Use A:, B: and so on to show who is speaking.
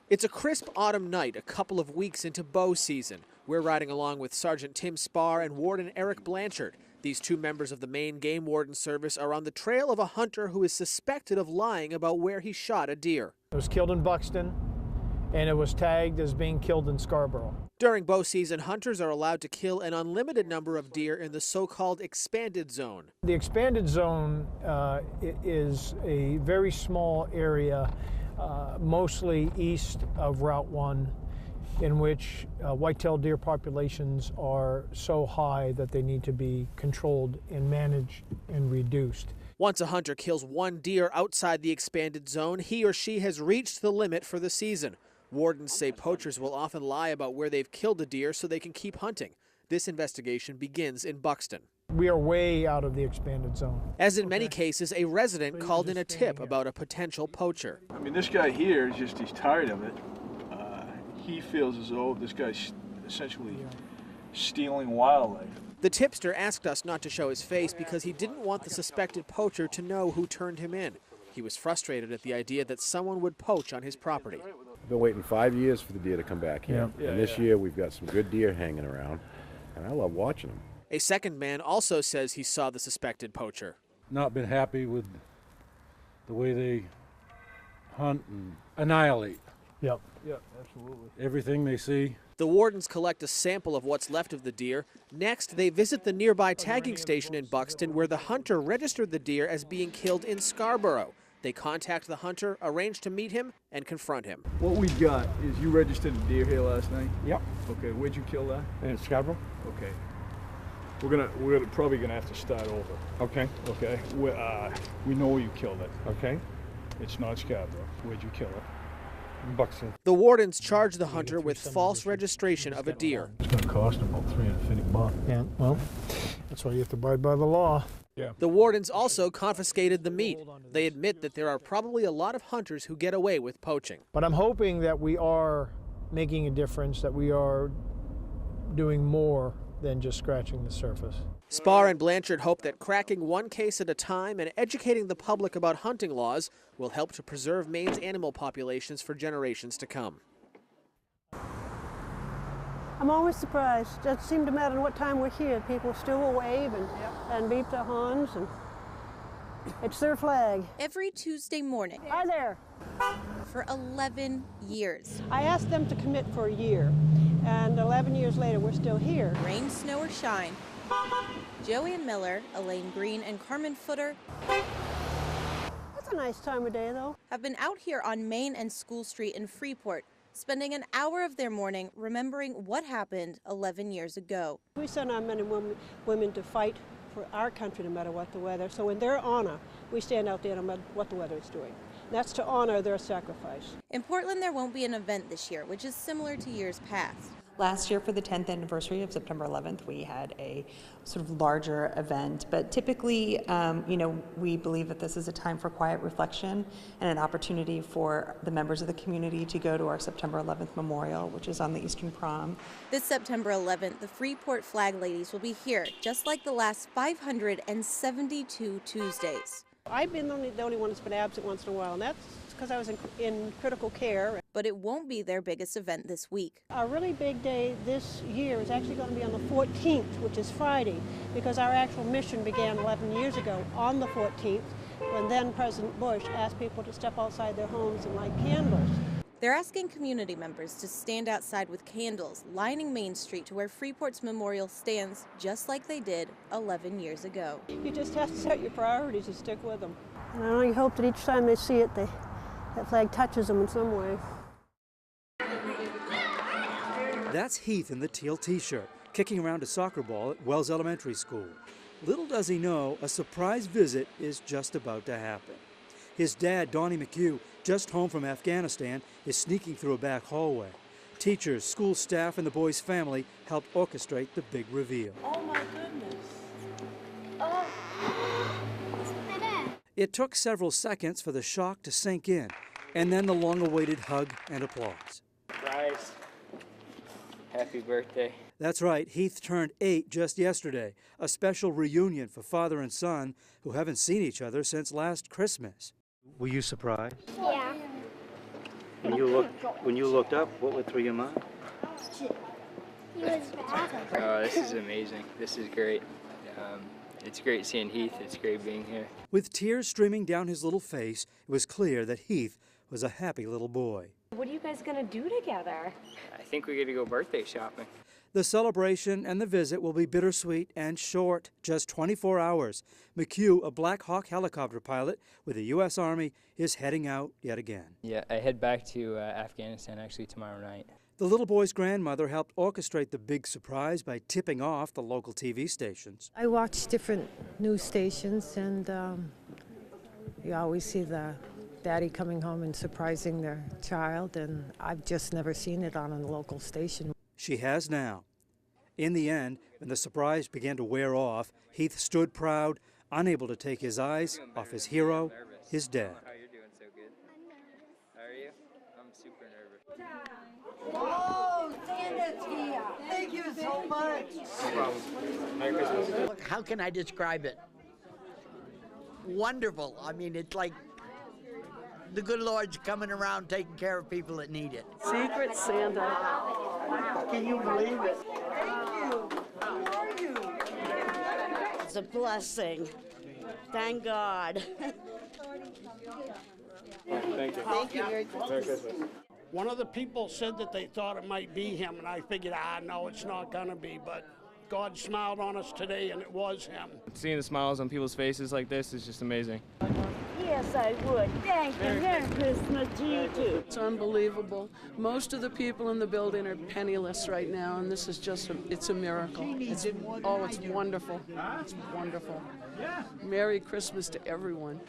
A: It's a crisp autumn night, a couple of weeks into bow season. We're riding along with Sergeant Tim Spar and Warden Eric Blanchard. These two members of the Maine Game Warden Service are on the trail of a hunter who is suspected of lying about where he shot a deer.
B: It was killed in Buxton, and it was tagged as being killed in Scarborough.
A: During bow season, hunters are allowed to kill an unlimited number of deer in the so-called expanded zone.
B: The expanded zone is a very small area, mostly east of Route 1, in which white-tailed deer populations are so high that they need to be controlled and managed and reduced.
A: Once a hunter kills one deer outside the expanded zone, he or she has reached the limit for the season. Wardens say poachers will often lie about where they've killed a deer so they can keep hunting. This investigation begins in Buxton.
B: We are way out of the expanded zone.
A: As in many cases, a resident called in a tip about a potential poacher.
C: I mean, this guy here is just, he's tired of it. He feels as though this guy's essentially stealing wildlife.
A: The tipster asked us not to show his face because he didn't want the suspected poacher to know who turned him in. He was frustrated at the idea that someone would poach on his property.
D: Been waiting 5 years for the deer to come back here.
C: Yeah.
D: And this year we've got some good deer hanging around, and I love watching them.
A: A second man also says he saw the suspected poacher.
E: Not been happy with the way they hunt and annihilate.
B: Yep, absolutely.
E: Everything they see.
A: The wardens collect a sample of what's left of the deer. Next, they visit the nearby tagging station in Buxton where the hunter registered the deer as being killed in Scarborough. They contact the hunter, arrange to meet him, and confront him.
C: What we've got is you registered a deer here last night?
E: Yep.
C: Okay, where'd you kill that?
E: In Scarborough.
C: Okay. We're probably gonna have to start over.
E: Okay.
C: Okay. We know where you killed it.
E: Okay.
C: It's not Scarborough. Where'd you kill it?
E: Buxton.
A: The wardens charge the hunter with false registration of a deer.
C: It's gonna cost about $350.
B: Yeah, well, that's why you have to abide by the law.
C: Yeah.
A: The wardens also confiscated the meat. They admit that there are probably a lot of hunters who get away with poaching.
B: But I'm hoping that we are making a difference, that we are doing more than just scratching the surface.
A: Spar and Blanchard hope that cracking one case at a time and educating the public about hunting laws will help to preserve Maine's animal populations for generations to come.
F: I'm always surprised. It doesn't seem to matter what time we're here. People still will wave and beep their horns, and it's their flag.
G: Every Tuesday morning.
F: Hi there.
G: For 11 years.
F: I asked them to commit for a year, and 11 years later, we're still here.
G: Rain, snow, or shine. Joanne Miller, Elaine Green, and Carmen Footer
F: That's a nice time of day, though.
G: have been out here on Main and School Street in Freeport, spending an hour of their morning remembering what happened 11 years ago.
F: We send our men and women to fight for our country no matter what the weather. So in their honor, we stand out there no matter what the weather is doing. And that's to honor their sacrifice.
G: In Portland, there won't be an event this year, which is similar to years past.
H: Last year, for the 10th anniversary of September 11th, we had a sort of larger event. But typically, we believe that this is a time for quiet reflection and an opportunity for the members of the community to go to our September 11th memorial, which is on the Eastern Prom.
G: This September 11th, the Freeport Flag Ladies will be here, just like the last 572 Tuesdays.
F: I've been the only one that's been absent once in a while, and that's because I was in critical care.
G: But it won't be their biggest event this week.
F: Our really big day this year is actually going to be on the 14th, which is Friday, because our actual mission began 11 years ago on the 14th, when then President Bush asked people to step outside their homes and light candles.
G: They're asking community members to stand outside with candles, lining Main Street to where Freeport's memorial stands, just like they did 11 years ago.
F: You just have to set your priorities and stick with them. And I only hope that each time they see it, that flag touches them in some way.
I: That's Heath in the teal t-shirt, kicking around a soccer ball at Wells Elementary School. Little does he know, a surprise visit is just about to happen. His dad, Donnie McHugh, just home from Afghanistan, is sneaking through a back hallway. Teachers, school staff, and the boy's family helped orchestrate the big reveal.
F: Oh my goodness.
I: It took several seconds for the shock to sink in, and then the long-awaited hug and applause.
J: Surprise. Happy birthday.
I: That's right, Heath turned 8 just yesterday, a special reunion for father and son who haven't seen each other since last Christmas. Were you surprised?
K: Yeah.
I: When you looked up, what went through your mind?
J: Oh, this is amazing. This is great. It's great seeing Heath. It's great being here.
I: With tears streaming down his little face, it was clear that Heath was a happy little boy.
K: What are you guys gonna do together?
J: I think we get to go birthday shopping.
I: The celebration and the visit will be bittersweet and short, just 24 hours. McHugh, a Black Hawk helicopter pilot with the U.S. Army, is heading out yet again.
J: Yeah, I head back to Afghanistan actually tomorrow night.
I: The little boy's grandmother helped orchestrate the big surprise by tipping off the local TV stations.
L: I watch different news stations, and you always see the daddy coming home and surprising their child, and I've just never seen it on a local station.
I: She has now. In the end, when the surprise began to wear off, Heath stood proud, unable to take his eyes off his hero, his dad.
J: How you're doing so good? How are you? I'm super nervous.
M: Oh, Santa's here. Thank you so much.
J: No problem. Merry Christmas.
M: Look, how can I describe it? Wonderful. I mean, it's like the good Lord's coming around taking care of people that need it.
N: Secret Santa.
M: Can you believe it? Thank you. How are you?
N: It's a blessing. Thank God.
J: Thank you.
N: Thank you. Merry Christmas.
J: Merry Christmas.
O: One of the people said that they thought it might be him, and I figured, no, it's not gonna be, but God smiled on us today, and it was him.
P: Seeing the smiles on people's faces like this is just amazing.
N: Yes, I would. Thank you. Merry Christmas to you too.
Q: It's unbelievable. Most of the people in the building are penniless right now, and this is just, it's a miracle. It's wonderful. It's wonderful. Merry Christmas to everyone.